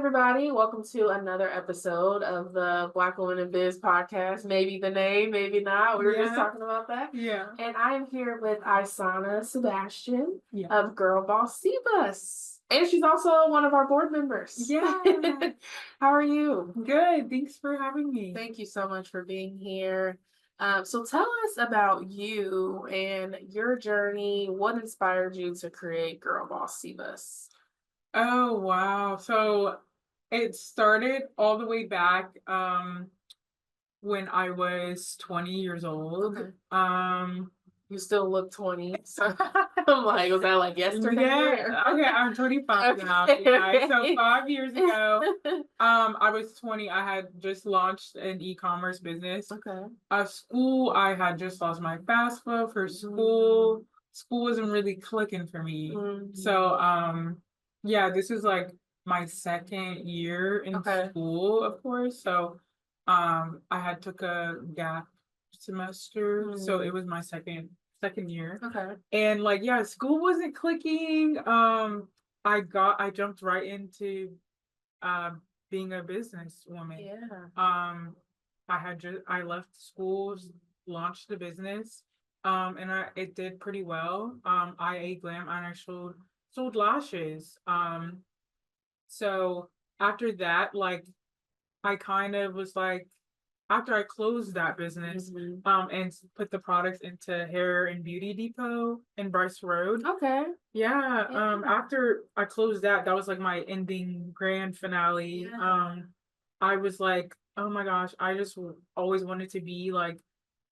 everybody. Welcome to another episode of the Black Women in Biz podcast. Maybe the name, maybe not. We were just talking about that. Yeah. And I am here with Isana Sebastian Yeah. of Girl Boss Cbus. And she's also one of our board members. Yeah. How are you? Good. Thanks for having me. Thank you so much for being here. So tell us about you and your journey. What inspired you to create Girl Boss Cbus? Oh, wow. So it started all the way back when I was 20 years old. Okay. You still look 20. So I'm like, was that like yesterday? Yeah. Okay, I'm 25 now. Yeah. So 5 years ago, I was 20. I had just launched an e-commerce business. Okay. School, I had just lost my FAFSA for school. School wasn't really clicking for me. So yeah, this is like my second year in school, of course. So I had took a gap semester. So it was my second year. Okay. And like, yeah, school wasn't clicking. I jumped right into being a businesswoman. Yeah. I left school, launched the business, and it did pretty well. I ate glam and I sold lashes. So after that, like, I kind of was like, after I closed that business, and put the products into Hair and Beauty Depot in Bryce Road. Okay. Yeah. After I closed that, that was like my ending grand finale. Yeah. I was like, oh my gosh, I just always wanted to be like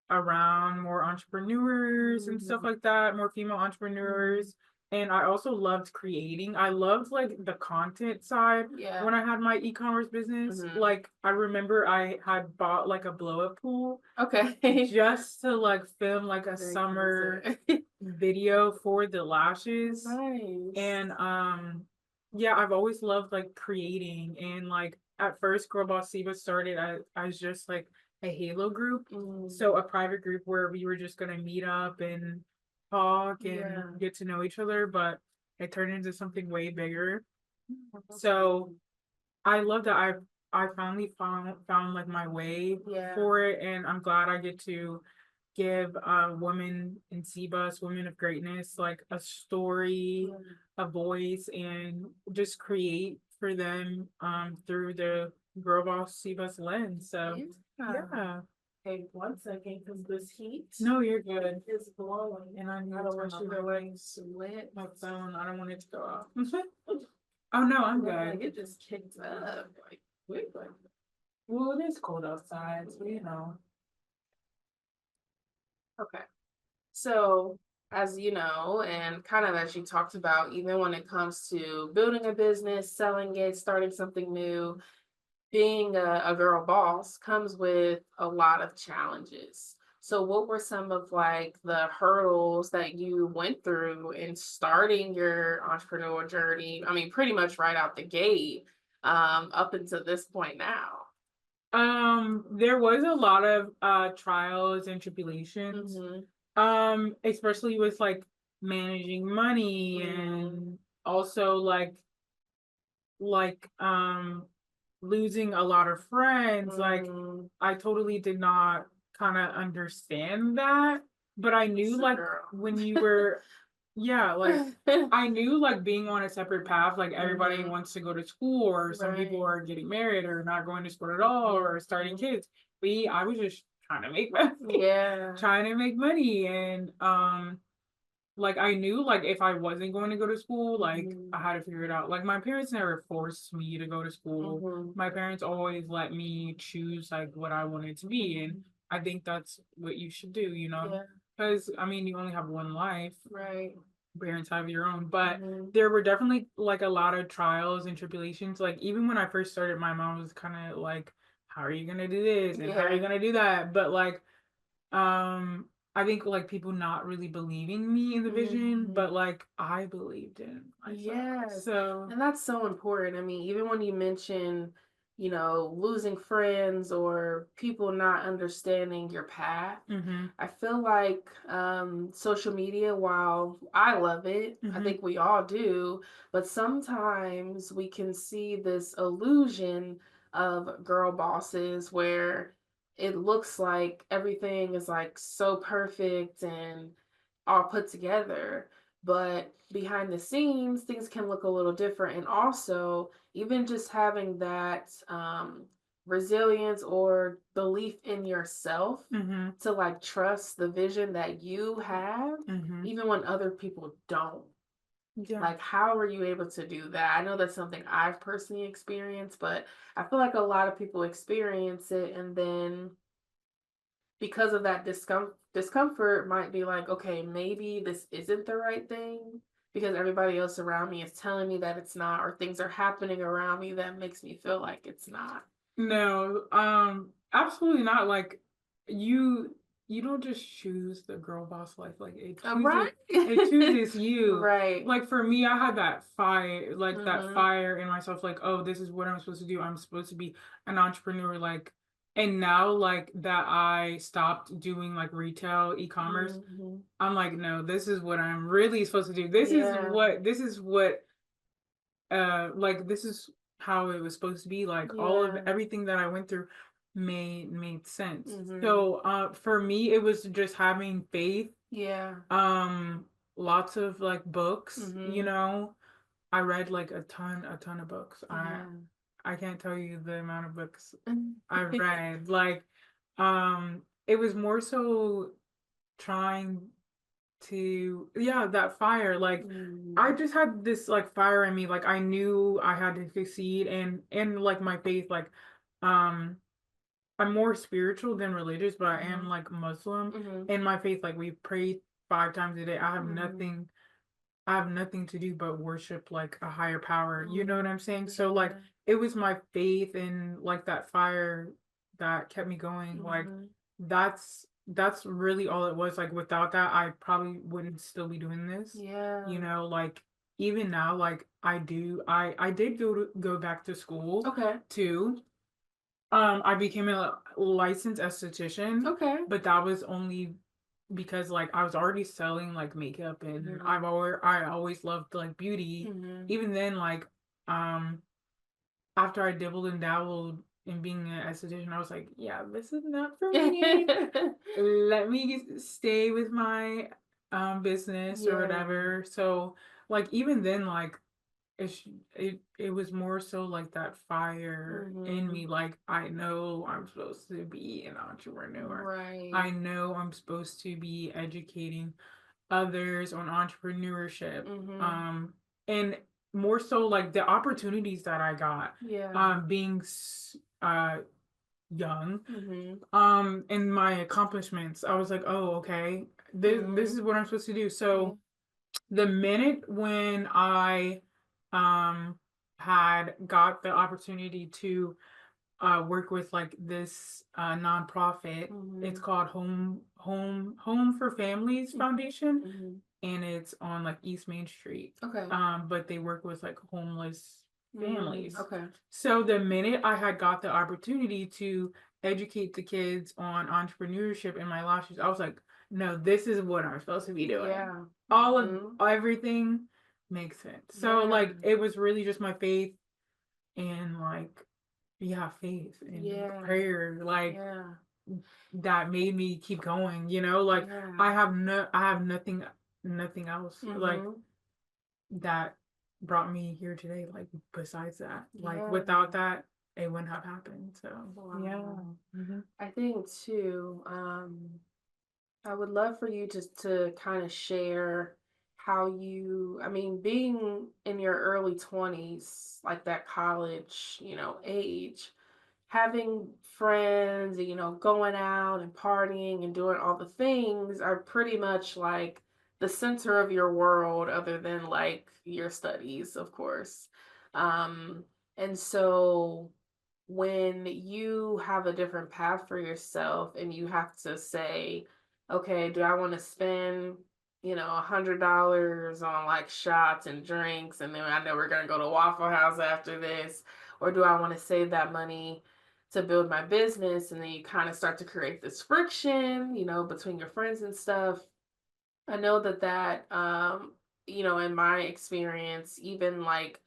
around more entrepreneurs and stuff like that, more female entrepreneurs. And I also loved creating. I loved like the content side. Yeah. When I had my e-commerce business. Like, I remember I had bought like a blow-up pool. Okay. Just to like film like a summer video for the lashes. Nice. And yeah, I've always loved like creating. And like at first Girl Boss Cbus started as just like a Halo group. So a private group where we were just gonna meet up and talk and get to know each other, but it turned into something way bigger. So I love that I finally found like my way for it, and I'm glad I get to give women in Cbus, women of greatness, like a story, a voice, and just create for them through the Girl Boss Cbus lens. So yeah. Hey, 1 second, because this heat. No, you're good. Is blowing, And I don't want you to like sweat. My phone. I don't want it to go off. Oh no, I'm good. Like, it just kicked up like quickly. Well, it is cold outside, so you know. Okay. So, as you know, and kind of as you talked about, even when it comes to building a business, selling it, starting something new, being a girl boss comes with a lot of challenges. So what were some of like the hurdles that you went through in starting your entrepreneurial journey? I mean, pretty much right out the gate, up until this point now. There was a lot of trials and tribulations. Especially with like managing money and also like losing a lot of friends. Like, I totally did not kind of understand that, but I knew like when you were yeah, like I knew like being on a separate path, like everybody wants to go to school, or some people are getting married or not going to school at all or starting kids. I was just trying to make money. Trying to make money. And like I knew like if I wasn't going to go to school, like I had to figure it out. Like, my parents never forced me to go to school. My parents always let me choose like what I wanted to be. And I think that's what you should do, you know? Because I mean, you only have one life. Right. Parents have your own. But there were definitely like a lot of trials and tribulations. Like, even when I first started, my mom was kind of like, how are you gonna do this? And how are you gonna do that? But like, I think like people not really believing me in the vision, but like I believed in myself. Yes. So And that's so important. I mean, even when you mention, losing friends or people not understanding your path. Mhm. I feel like social media, while I love it, I Mhm. think we all do, but sometimes we can see this illusion of girl bosses where it looks like everything is like so perfect and all put together. But behind the scenes, things can look a little different. And also, even just having that resilience or belief in yourself Mhm. to like trust the vision that you have, Mhm. even when other people don't. Yeah. Like, how are you able to do that? I know that's something I've personally experienced, but I feel like a lot of people experience it and then because of that discomfort might be like, okay, maybe this isn't the right thing because everybody else around me is telling me that it's not, or things are happening around me that makes me feel like it's not. No, absolutely not. Like you you don't just choose the girl boss life. Like Right? it chooses you. Right. Like for me, I had that Mm-hmm. fire in myself, like, oh, this is what I'm supposed to do. I'm supposed to be an entrepreneur, like, and now like that I stopped doing like retail e-commerce, Mm-hmm. I'm like, no, this is what I'm really supposed to do. Yeah. This is what like this is how it was supposed to be. Like all of Yeah. everything that I went through made sense. Mm-hmm. So for me it was just having faith. Yeah. um Lots of like books, Mm-hmm. I read like a ton of books. Yeah. I can't tell you the amount of books I read. Like it was more so trying to, yeah, that fire. Like I Mm-hmm. just had this like fire in me. Like I knew I had to succeed, and like my faith, like um I'm more spiritual than religious, but I am like Muslim. Mm-hmm. And my faith, like we pray 5 times a day. Mm-hmm. I have nothing to do but worship like a higher power. You know what I'm saying? So like Yeah. it was my faith and like that fire that kept me going. Like Mm-hmm. that's really all it was. Like without that, I probably wouldn't still be doing this. Yeah. Like even now, like I did go back to school Okay. too. I became a licensed esthetician, Okay. but that was only because like I was already selling like makeup, and Mm-hmm. I always loved like beauty. Mm-hmm. Even then, like um after I dibbled and dabbled in being an esthetician, I was like, yeah, this is not for me. Let me stay with my business or Yeah. whatever. So like even then, like it's it was more so like that fire in Mhm. me. Like I know I'm supposed to be an entrepreneur. I Right. know I'm supposed to be educating others on entrepreneurship. Mhm. Um and more so like the opportunities that I got Yeah. being young, Mhm. and my accomplishments. I was like, "Oh, okay. This Mhm. is what I'm supposed to do." Yeah. So the minute when I um had got the opportunity to work with like this nonprofit, it's Mhm. called Home for Families Foundation, Mhm. and it's on like East Main Street. Okay. But they work with like homeless families. Okay. So the minute I had got the opportunity to educate the kids on entrepreneurship in my lashes, I was like, no, this is what I'm supposed to be doing. Yeah. All of Mhm. everything makes sense. So Yeah. like it was really just my faith and like, yeah, faith and Yeah. prayer, like Yeah. that made me keep going, like Yeah. I have nothing else like Mhm. that brought me here today, like besides that. Like Yeah. without that, it wouldn't have happened. So yeah. Wow. Hmm. I think too, I would love for you to kind of share how I mean, being in your early 20s, like that college, age, having friends, going out and partying and doing all the things are pretty much like the center of your world, other than like your studies, of course. Um, and so when you have a different path for yourself and you have to say, okay, do I want to spend, $100 on like shots and drinks, and then I know we're gonna go to Waffle House after this, or do I want to save that money to build my business? And then you kind of start to create this friction, between your friends and stuff. I know that in my experience, even like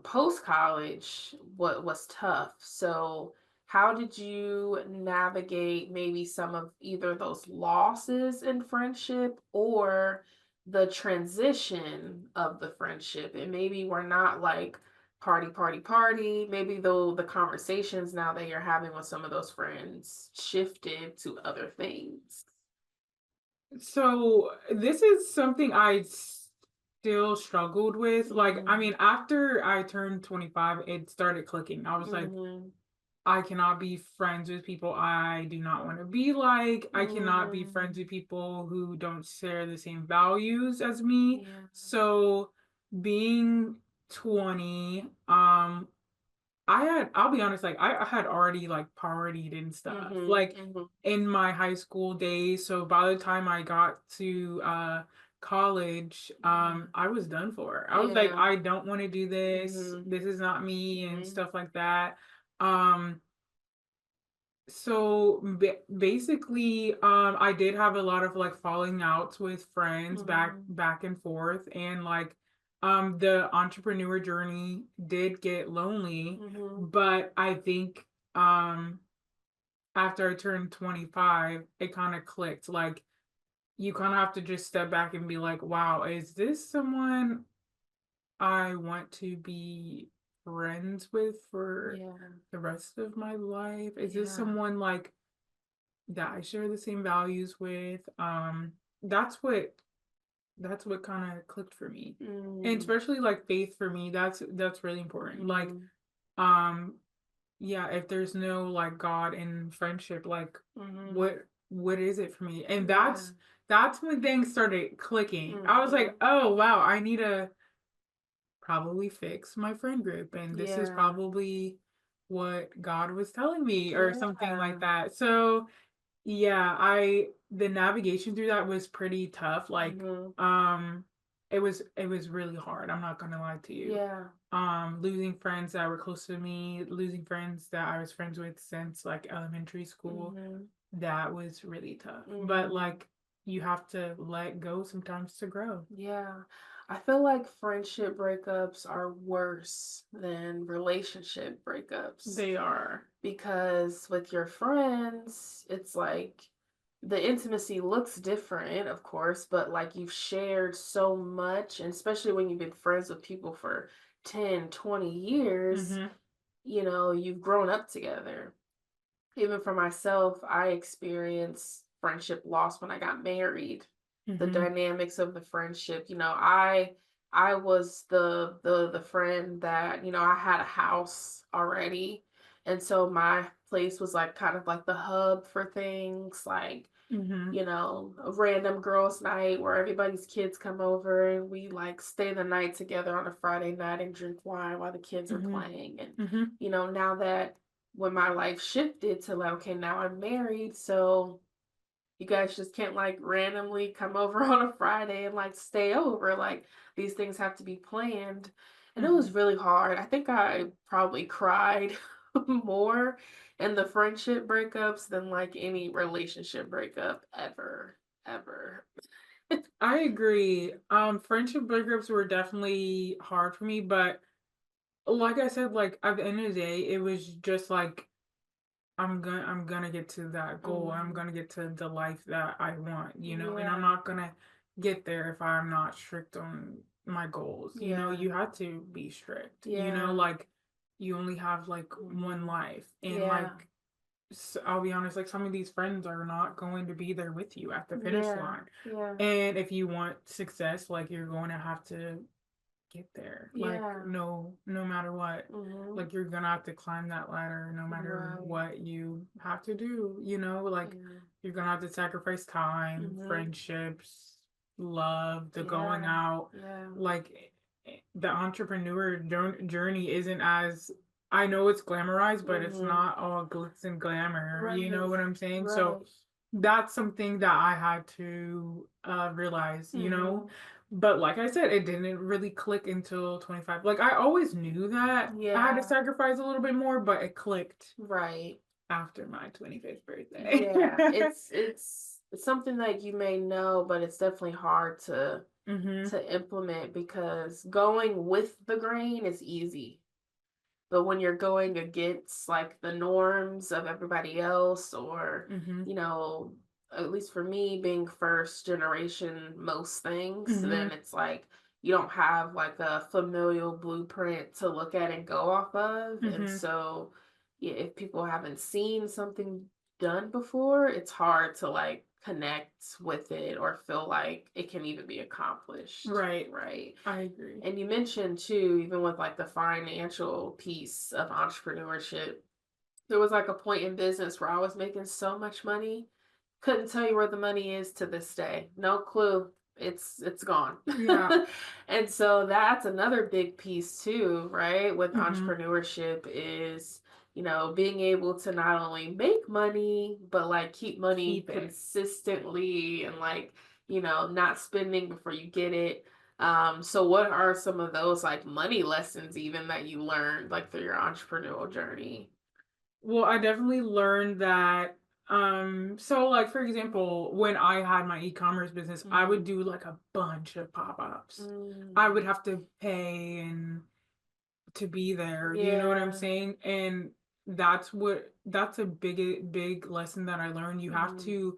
post college, what was tough. So, how did you navigate maybe some of either those losses in friendship or the transition of the friendship? And maybe we're not like party, party, party. Maybe though the conversations now that you're having with some of those friends shifted to other things. So this is something I still struggled with. Like, I Mm-hmm. mean, after I turned 25, it started clicking. I was like, Mm-hmm. I cannot be friends with people I do not want to be like. I cannot be Mm-hmm. friends with people who don't share the same values as me. Yeah. So being 20, I'll be honest, like I had already like partied and stuff, Mm-hmm. like Mm-hmm. in my high school days. So by the time I got to college, I was done for. I was like, Yeah. I don't want to do this. Mhm. This is not me and Mhm. stuff like that. Um, so basically, I did have a lot of like falling outs with friends Mhm. back and forth, and like, the entrepreneur journey did get lonely, Mhm. but I think, um, after I turned 25, it kind of clicked. Like, you kind of have to just step back and be like, wow, is this someone I want to be friends with for Yeah. the rest of my life? Is this Yeah. someone like that I share the same values with. That's what that's what kind of clicked for me. And Mm. especially like faith for me, that's really important. Like, Mhm. um, yeah, if there's no like God in friendship, like Mhm. what is it for me? And Yeah. that's when things started clicking. I was like, Mhm. oh wow, I need to probably fix my friend group, and this is Yeah. probably what God was telling me or something like Yeah. that. So yeah, I the navigation through that was pretty tough. Like, Mhm. it was really hard. I'm not gonna lie to you. Yeah. Losing friends that were close to me, losing friends that I was friends with since like elementary school, Mhm. that was really tough. But Mhm. like, you have to let go sometimes to grow. Yeah. I feel like friendship breakups are worse than relationship breakups. They are. Because with your friends, it's like the intimacy looks different, of course, but like you've shared so much, and especially when you've been friends with people for 10, 20 years, Mm-hmm. you've grown up together. Even for myself, I experienced friendship loss when I got married. The Mm-hmm. dynamics of the friendship, I was the friend that, I had a house already. And so my place was like kind of like the hub for things like, Mm-hmm. a random girls' night where everybody's kids come over and we like stay the night together on a Friday night and drink wine while the kids are Mm-hmm. playing. And, Mm-hmm. now that when my life shifted to like, okay, now I'm married, so you guys just can't like randomly come over on a Friday and like stay over. Like these things have to be planned. And it Mm-hmm. was really hard. I think I probably cried more in the friendship breakups than like any relationship breakup ever, ever. I agree. Friendship breakups were definitely hard for me, but like I said, like at the end of the day, it was just like, I'm gonna get to that goal. I'm Mhm. gonna get to the life that I want, and I'm Yeah, not gonna get there if I'm not strict on my goals. yeah, You have to be strict. yeah. Like, you only have like one Mhm. life, and Yeah, like, I'll be honest, like some of these friends are not going to be there with you at the finish yeah, line. yeah, And if you want success, like, you're going to have to get there. Like, yeah. no matter what. Mhm. Like, you're gonna have to climb that ladder no matter Right. what you have to do, like, Yeah. you're gonna have to sacrifice time, Mhm. friendships, love, the going Yeah. out. Yeah. Like, the entrepreneur journey isn't as, I know it's glamorized, but it's Mhm. not all glitz and glamour. You know Right. what I'm saying? So Right. that's something that I had to realize, Mhm. But like I said, it didn't really click until 25. Like I always knew that I had to Yeah. sacrifice a little bit more, but it clicked Right. after my 25th birthday. Yeah. It's something that you may know, but it's definitely hard Mhm. to implement because going with the grain is easy. But when you're going against like the norms of everybody else, or, Mhm. you know, at least for me, being first generation, most things, then Mhm. it's like you don't have like a familial blueprint to look at and go off of. And Mhm. so, yeah, if people haven't seen something done before, it's hard to like connect with it or feel like it can even be accomplished. Right. Right. I agree. And you mentioned too, even with like the financial piece of entrepreneurship, there was like a point in business where I was making so much money, couldn't tell you where the money is to this day. No clue. It's gone. Yeah. And so that's another big piece too, right? With Mhm. entrepreneurship is, you know, being able to not only make money, but like keep money Keep it. consistently and like, you know, not spending before you get it. So what are some of those like money lessons even that you learned like through your entrepreneurial journey? Well, I definitely learned that so like for example, when I had my e-commerce business, I would Mm, do like a bunch of pop-ups. I would mm, have to pay and to be there, you know what I'm yeah. saying? And that's a big lesson that I learned. Mhm.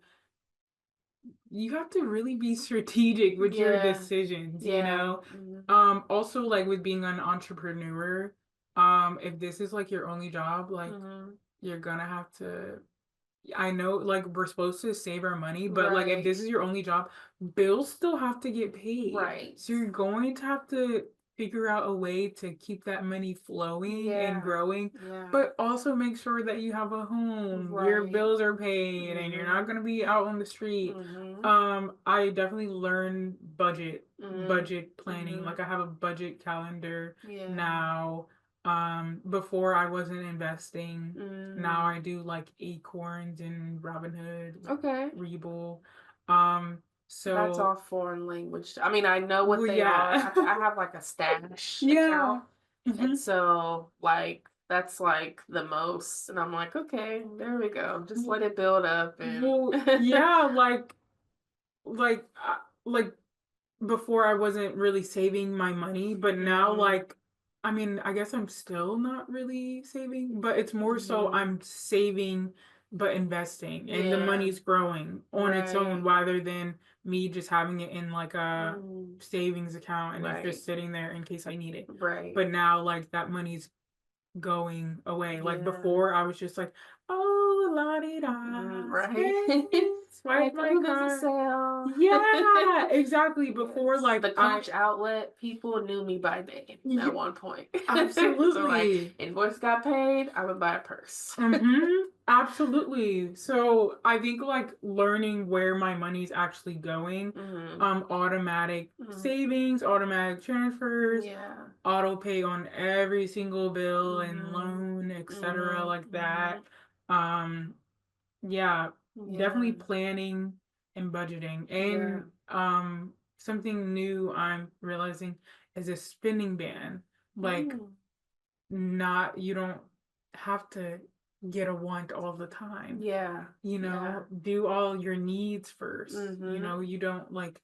You have to really be strategic with your Yeah. decisions, you Yeah. know? Mhm. Also like with being an entrepreneur, if this is like your only job, like Mhm. you're gonna have to I know like we're supposed to save our money, but like if Right. this is your only job, bills still have to get paid. Right. So you're going to have to figure out a way to keep that money flowing and Yeah. growing, Yeah. but also make sure that you have a home, your Right. bills are paid, and you're not Mhm. going to be out on the street. Mhm. I definitely learned Mhm. budget planning. Mhm. Like I have a budget calendar Yeah. now. Before I wasn't investing. Now I Mm. do like Acorns and Robinhood, Okay. Rebull. Um, That's so all foreign language. I mean, I know what well, they are. yeah, I have like a stash yeah. account. And Hmm. so, like, that's like the most. And I'm like, okay, there we go. Just let it build up and. Well, yeah, like, like before I wasn't really saving my money, but now Mm, like I mean, I guess I'm still not really saving, but it's more so mhm. I'm saving but investing and the Yeah, money's growing on its own right. rather than me just having it in like a Mm, savings account and it's right, just sitting there in case I need it. right. But now like that money's going away. Like Yeah. before I was just like, oh la di da, Right. spend, swipe Like, my who doesn't card. sell? Yeah, exactly. Before, Yes. like The I, Coach outlet people knew me by name yeah, at one point. So like, absolutely. invoice got paid, I would buy a purse. Mm-hmm. Absolutely. So I think like learning where my money's actually going, Hmm. automatic Hmm. savings, automatic transfers, Yeah. auto pay on every single bill and Hmm. loan, etc. Hmm. like that. Hmm. Um, yeah, Yeah. definitely planning and budgeting. Yeah. And something new I'm realizing is a spending ban. Like Mm. not you don't have to get a want all the time. Yeah. You Yeah. know, do all your needs first. You Hmm. know, you don't like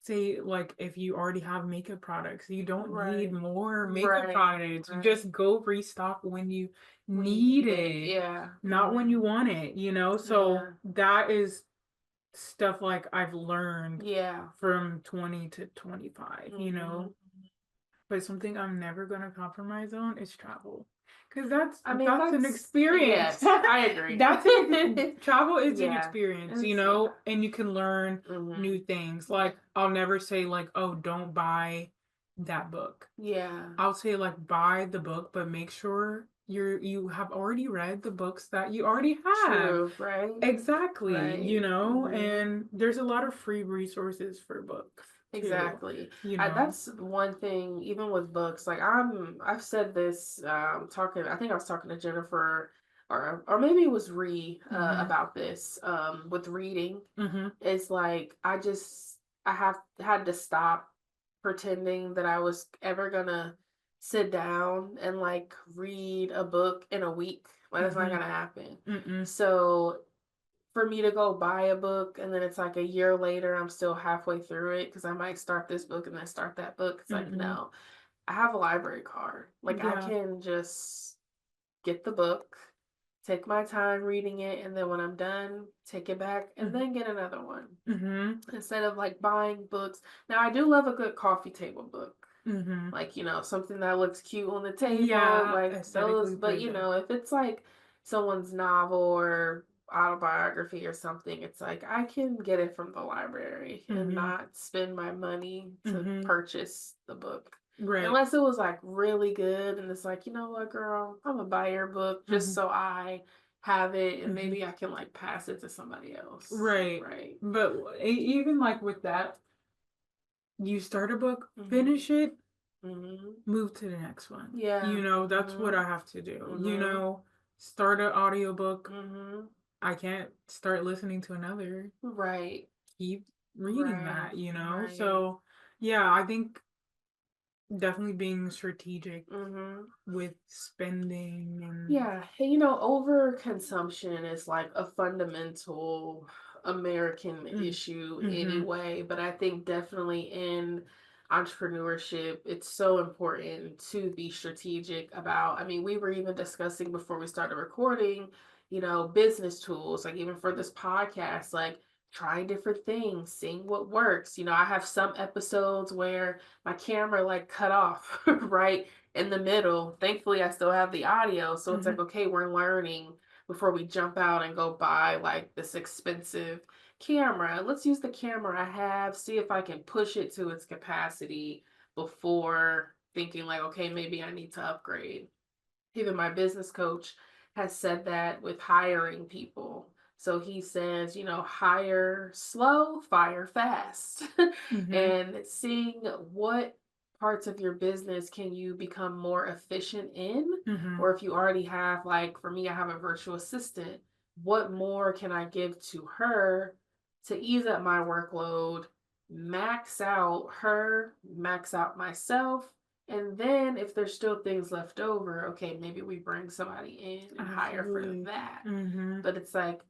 say like if you already have makeup products, you don't need Right. more makeup Right. products. You Right. just go restock when you When you need need it. it, Yeah. not when Hmm. you want it, you know? So Yeah. that is stuff like I've learned Yeah. from 20 to 25, you Hmm. know? But something I'm never gonna compromise on is travel. Cause I mean, that's an that's experience. yes, I agree. That's travel is an Yeah, experience, you it's yeah. know, and you can learn Hmm. new things. Yeah, Like I'll never say like, oh, don't buy that book. yeah. I'll say like buy the book, but make sure you have already read the books that you already have. True. Right. Exactly, you Right. know, Hmm. and there's a lot of free resources for books too, Exactly. you know. That's one thing, even with books, like I've said this, talking, I think I was talking to Jennifer or maybe it was Ree, Mhm. about this, with reading. Mhm. It's like, I have had to stop pretending that I was ever gonna sit down and like read a book in a week. Like that's not Mm-hmm. gonna happen. Mm-mm. So for me to go buy a book and then it's like a year later, I'm still halfway through it because I might start this book and then start that book. It's like, Mm-mm. no, I have a library card. Like I Yeah. can just get the book, take my time reading it, and then when I'm done, take it back and Mm-hmm. then get another one Mm-hmm. instead of like buying books. Now, I do love a good coffee table book. Mm-hmm. Like, something that looks cute on the table, Yeah, like those, aesthetically but pleasing. if it's like someone's novel or autobiography or something, it's like I can get it from the library and Mm-hmm. not spend my money to Mm-hmm. purchase the book. Right. Unless it was like really good and it's like, you know what, girl, I'm gonna buy your book just Mm-hmm. so I have it and Mm-hmm. maybe I can like pass it to somebody else. Right. Right. But even like with that, you start a book, Mhm. finish it, Mhm. move to the next one. Yeah. That's what Mhm. I have to do. Mhm. Start an audiobook. Mhm. I can't start listening to another. Right. Keep reading Right. that. Right. So, yeah, I think definitely being strategic Mhm. with spending and Yeah, and overconsumption is like a fundamental American mm, issue mm-hmm, anyway, but I think definitely in entrepreneurship, it's so important to be strategic about. I mean, we were even discussing before we started recording, business tools, like even for this podcast, like trying different things, seeing what works. I have some episodes where my camera like cut off, right? In the middle. Thankfully, I still have the audio. So it's mm-hmm, like, okay, we're learning before we jump out and go buy like this expensive camera. Let's use the camera I have, see if I can push it to its capacity before thinking like, okay, maybe I need to upgrade. Even my business coach has said that with hiring people. So he says, hire slow, fire fast. mm-hmm, And seeing what parts of your business can you become more efficient in, mm-hmm, or if you already have, like for me, I have a virtual assistant, what more can I give to her to ease up my workload, max out her, max out myself, and then if there's still things left over, okay, maybe we bring somebody in and hire for absolutely, that. mm-hmm, But it's like,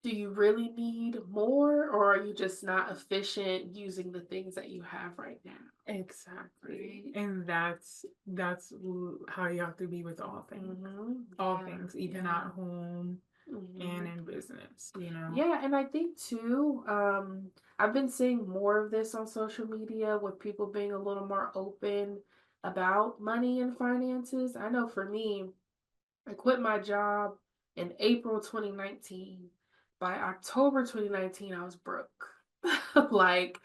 do you really need more, or are you just not efficient using the things that you have right now? exactly, Right? and that's how you have to be with all Yeah. things, even at Yeah. home and hmm in business. Yeah, and I think too, I've been seeing more of this on social media with people being a little more open about money and finances. I know for me, I quit my job in April 2019. By October 2019, I was broke. Like,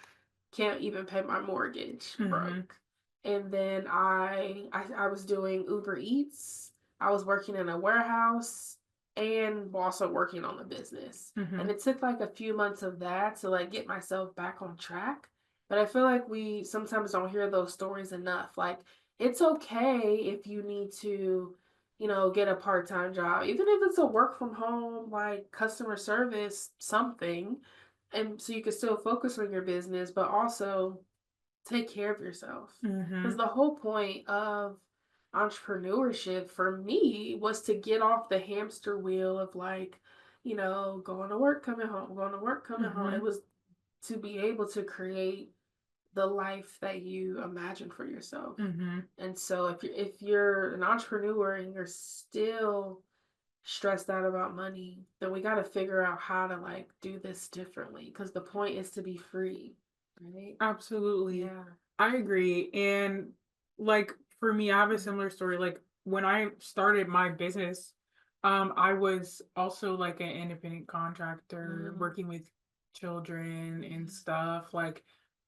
can't even pay my mortgage, Mm-hmm, broke. And then I was doing Uber Eats. I was working in a warehouse and also working on the business. mm-hmm, And it took like a few months of that to like get myself back on track. But I feel like we sometimes don't hear those stories enough. Like, it's okay if you need to get a part-time job, even if it's a work from home, like customer service, something. And so you can still focus on your business, but also take care of yourself. mm-hmm, Because the whole point of entrepreneurship for me was to get off the hamster wheel of like, going to work, coming home, going to work, coming home. mm-hmm, It was to be able to create the life that you imagine for yourself. mm-hmm. And so if you're an entrepreneur and you're still stressed out about money, then we got to figure out how to like do this differently because the point is to be free, right? Absolutely. Yeah. I agree. And like for me, I have a similar story. Like when I started my business, I was also like an independent contractor Mm-hmm. working with children and Mm-hmm. stuff. Like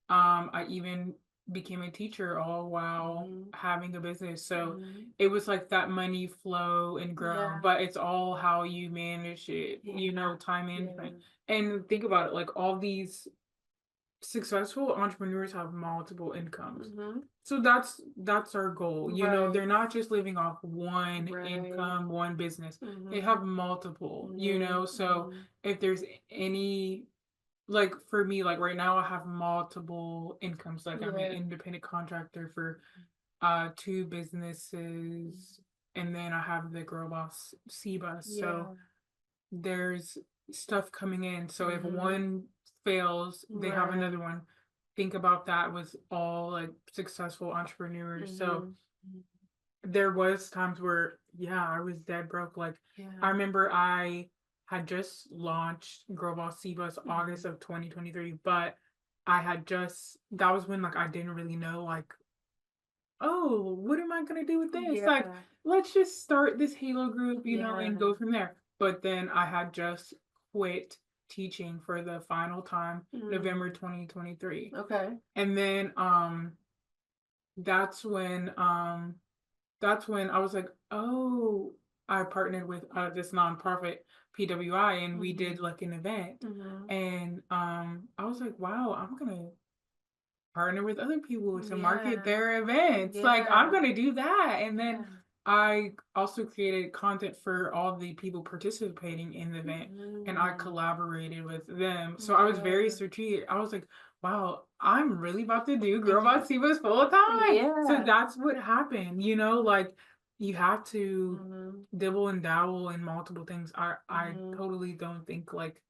I even became a teacher all while Mm-hmm. having a business. So Mm-hmm. it was like that money flow and grow, Yeah. but it's all how you manage it, Yeah. time Yeah. management. And think about it, like all these successful entrepreneurs have multiple incomes. Mm-hmm. So that's our goal. Right. They're not just living off one Right. income, one business. They Mm-hmm. have multiple, Mm-hmm. So Mm-hmm. if there's any like for me, like right now I have multiple incomes. Like I'm an Yeah. independent contractor for two businesses, and then I have the girl boss Cbus. So Yeah. there's stuff coming in. So if Mhm. one fails, they have Right. another one. Think about that with all like successful entrepreneurs. So Mhm. there was times where yeah, I was dead broke. Like I Yeah. remember I had just launched Girl Boss Cbus August Mhm. of 2023, but I had just that was when like I didn't really know like, oh, what am I gonna do with this? Like, Yeah. let's just start this Halo group, and Yeah. go from there. But then I had just quit teaching for the final time, November Mm. 2023. Okay. And then that's when um that's when I was like, oh, I partnered with this nonprofit PWI, and we did Mhm. like an event. Mhm. And I was like, wow, I'm gonna partner with other people to market Yeah. their events. Like I'm Yeah. gonna do that. And then Yeah. I also created content for all the people participating in the event, and I Mm. collaborated with them. So I was very Yeah. strategic. I was like, wow, I'm really about to do Girl Mhm. Boss Divas full time. So Yeah. that's what happened, like you have to Mhm. dibble and dabble in multiple things. I Mhm. totally don't think like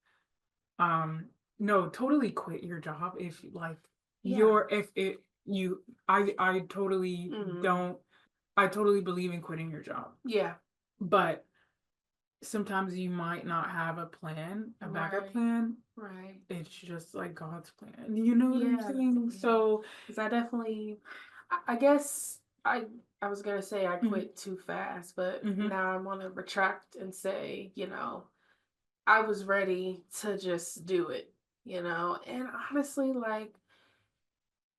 um, no, totally quit your job if like Yeah. if it you I totally Mhm. don't I totally believe in quitting your job. Yeah. But sometimes you might not have a plan, a backup Right. plan. Right. It's just like God's plan. You know what I'm Yeah. saying? Yeah. So, Because I definitely, I guess I was gonna say I mhm, quit too fast, but mhm, now I want to retract and say, I was ready to just do it, And honestly, like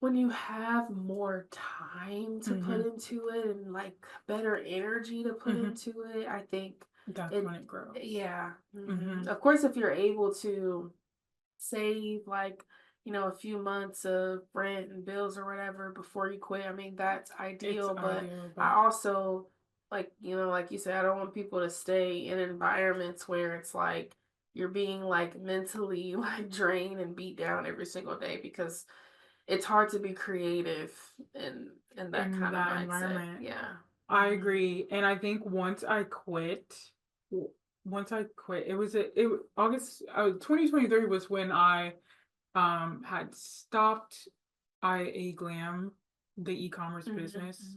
when you have more time to put mhm, into it and like better energy to put mhm. into it, I think That's it, when it grows. yeah. Mhm. Of course, if you're able to save like a few months of rent and bills or whatever before you quit, I mean that's It's ideal, but ideal, I but also like you said, I don't want people to stay in environments where it's like you're being like mentally like drained and beat down every single day, because it's hard to be creative in that in kind of that mindset. environment, Yeah. I agree. And I think w- once I quit, August 2023 was when I had stopped IA Glam, the e-commerce business.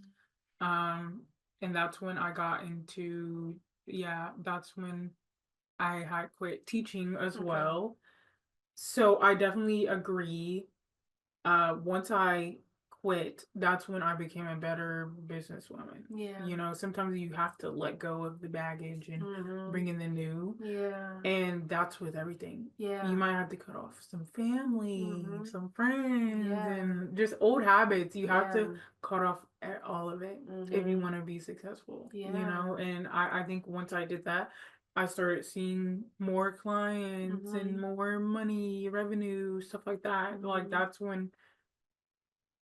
Hmm. Um and that's when I got into yeah, that's when I had quit teaching as Okay. well. So I definitely agree. Once I quit, that's when I became a better businesswoman. Yeah. Sometimes you have to let go of the baggage and Hmm. bring in the new. Yeah. And that's with everything. You Yeah. might have to cut off some family, Hmm. some friends, Yeah. and just old habits. You have to Yeah. cut off all of it if you Hmm. want to be successful. Yeah. And I think once I did that, I started seeing more clients and Hmm. more money, revenue, stuff like that. Like Hmm. that's when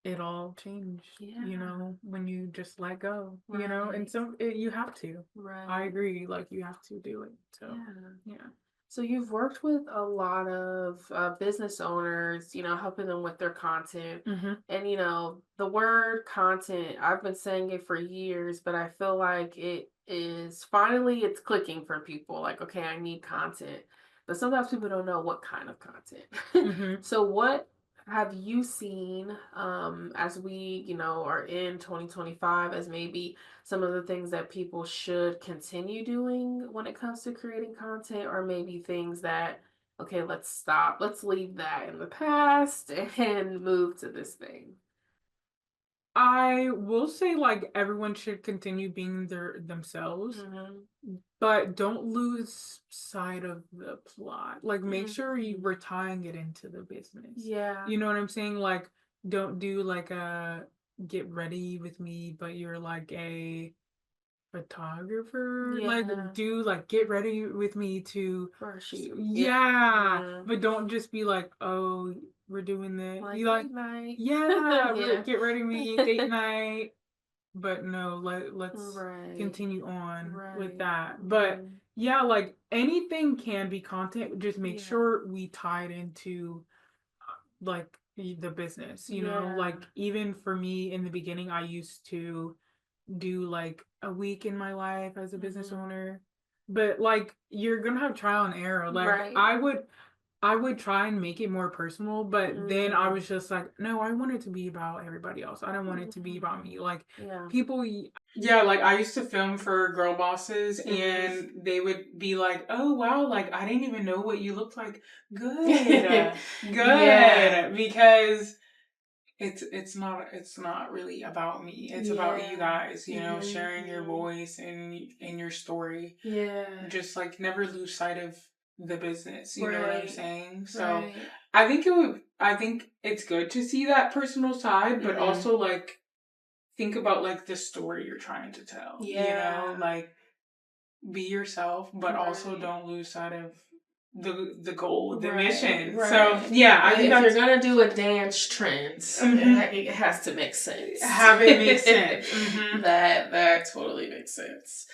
it all changed, Yeah. when you just let go. And Right. so you have to. I Right. agree. Like you have to do it. So, Yeah. yeah. So you've worked with a lot of business owners, helping them with their content. Mhm. And the word content, I've been saying it for years, but I feel like it's clicking for people. Like, okay, I need content. But sometimes people don't know what kind of content. Mhm. So what have you seen as we, are in 2025, as maybe some of the things that people should continue doing when it comes to creating content, or maybe things that, okay, let's stop, let's leave that in the past and move to this thing. I will say like everyone should continue being themselves, Hmm. but don't lose sight of the plot. Like make sure you Hmm. we're tying it into the business. Yeah. You know what I'm saying? Like don't do like a get ready with me, but you're like a photographer. Like Yeah. do like get ready with me to For a shoot. Yeah. yeah, Hmm. but don't just be like, oh, we're doing that. Like You like date night. yeah, Yeah. get ready with me, date night. but no, let's Right. continue on with Right. that. But yeah, like anything can be content, just make Yeah. sure we tie it into like the business, you know? Yeah. Like even for me in the beginning, I used to do like a week in my life as a business owner. But like you're gonna have trial and error. Like Right. I would try and make it more personal, but then I Mm. was just like, no, I want it to be about everybody else. I don't want it to be about me. Like Yeah. people, yeah, like I used to film for girl bosses and they would be like, oh, wow, like I didn't even know what you looked like. Good. Good. Yeah. Because it's not really about me. It's about you guys, you know, sharing your voice and your story. Yeah. Just like never lose sight of the business, you know what I'm saying? So Right. I think it's good to see that personal side, but also like think about like the story you're trying to tell. You know, like be yourself, but also don't lose sight of the goal, the mission. So yeah, I think if you're gonna do a dance trend, it has to make sense. Have it make sense. That totally makes sense.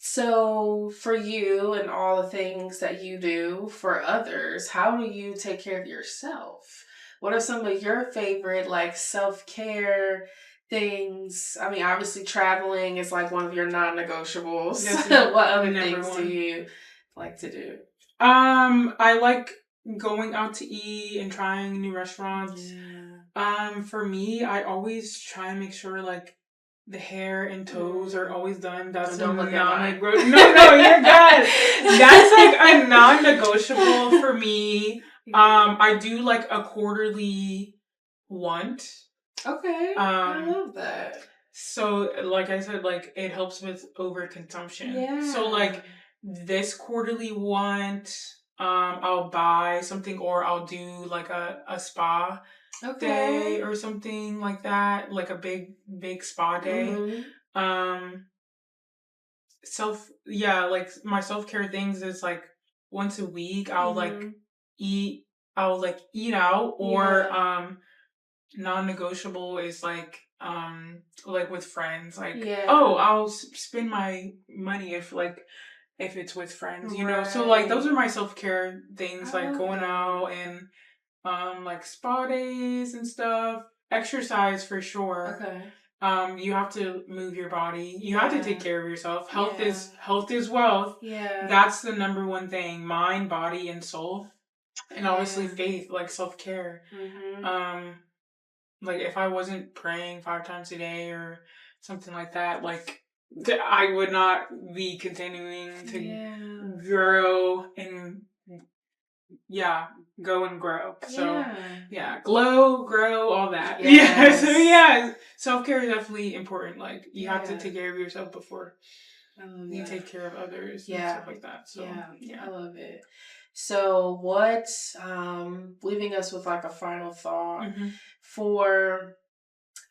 So for you and all the things that you do for others, how do you take care of yourself? What are some of your favorite like self-care things? I mean, obviously traveling is like one of your non-negotiables. What other things do you like to do? I like going out to eat and trying new restaurants. For me, I always try and make sure like the hair and toes are always done. That's Don't look at mine. No, you're good. That's like a non-negotiable for me. I do like a quarterly want. Okay. I love that. So like I said, like it helps with overconsumption. Yeah. So like this quarterly want, I'll buy something or I'll do like a spa day or something like that, like a big spa day. Like my self-care things is like once a week I'll eat eat out or non-negotiable is like with friends oh I'll spend my money if it's with friends, you know. So like those are my self-care things, like going out and like spa days and stuff. Exercise for sure. You have to move your body. You have to take care of yourself. Health is wealth. That's the number one thing. Mind, body, and soul. And obviously faith, like self-care. Like if I wasn't praying 5 times a day or something like that, like I would not be continuing to grow and go and grow. So glow, grow, all that. So self-care is definitely important. Like you have to take care of yourself before you take care of others and stuff like that. So I love it. So what, leaving us with like a final thought for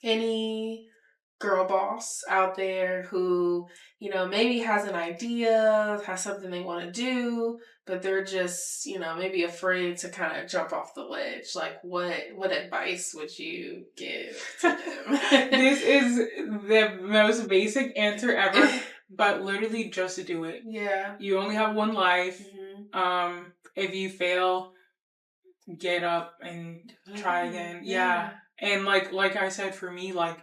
any girl boss out there who, maybe has an idea, has something they want to do, but they're just, maybe afraid to kind of jump off the ledge. Like what advice would you give to them? This is the most basic answer ever, but literally just do it. You only have one life. If you fail, get up and try again. And like I said, for me, like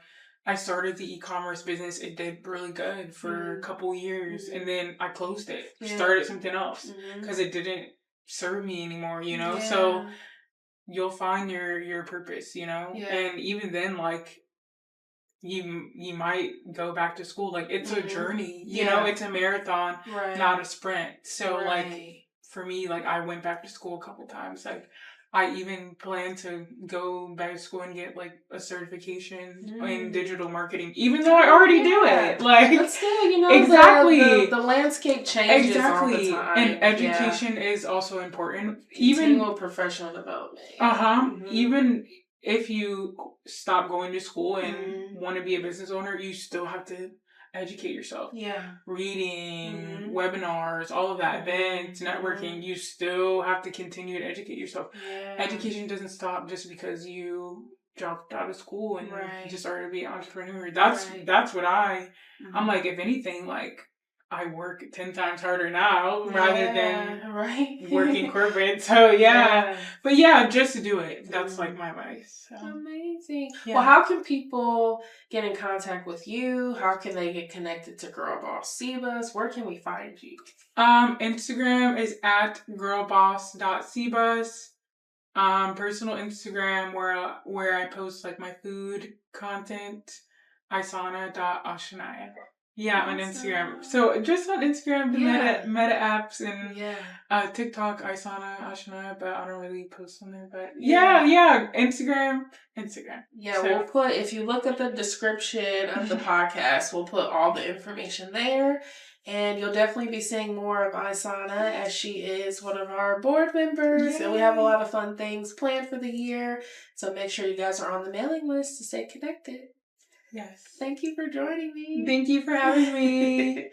I started the e-commerce business. It did really good for a couple years, and then I closed it, started something else because it didn't serve me anymore. You know, so you'll find your purpose. You know, and even then, like you might go back to school. Like it's a journey. You know, it's a marathon, not a sprint. So like for me, like I went back to school a couple times. Like I even plan to go back to school and get like a certification in digital marketing, even though I already do it. Like, but still, exactly the landscape changes all the time, and education is also important. Continual professional development. Even if you stop going to school and want to be a business owner, you still have to educate yourself. Reading, webinars, all of that, events, networking, you still have to continue to educate yourself. Education doesn't stop just because you dropped out of school and Right. just started to be an entrepreneur. That's Right. that's what I'm Mhm. like, if anything, like I work 10 times harder now rather than Yeah, right. working corporate. So yeah. Yeah. But yeah, just to do it. That's like my advice. So, Amazing. Well, yeah. how can people get in contact with you? How can they get connected to Girl Boss Cbus? Where can we find you? Instagram is at girlboss.cbus. Personal Instagram where I post like my food content, Isana.Ashanaya. Yeah, on Instagram. So just on Instagram, the meta apps and TikTok, Isana Ashanaya, but I don't really post on there. But yeah, Instagram. Yeah, So, we'll put, if you look at the description of the podcast, we'll put all the information there. And you'll definitely be seeing more of Isana as she is one of our board members. Yay. And we have a lot of fun things planned for the year. So make sure you guys are on the mailing list to stay connected. Yes. Thank you for joining me. Thank you for having me.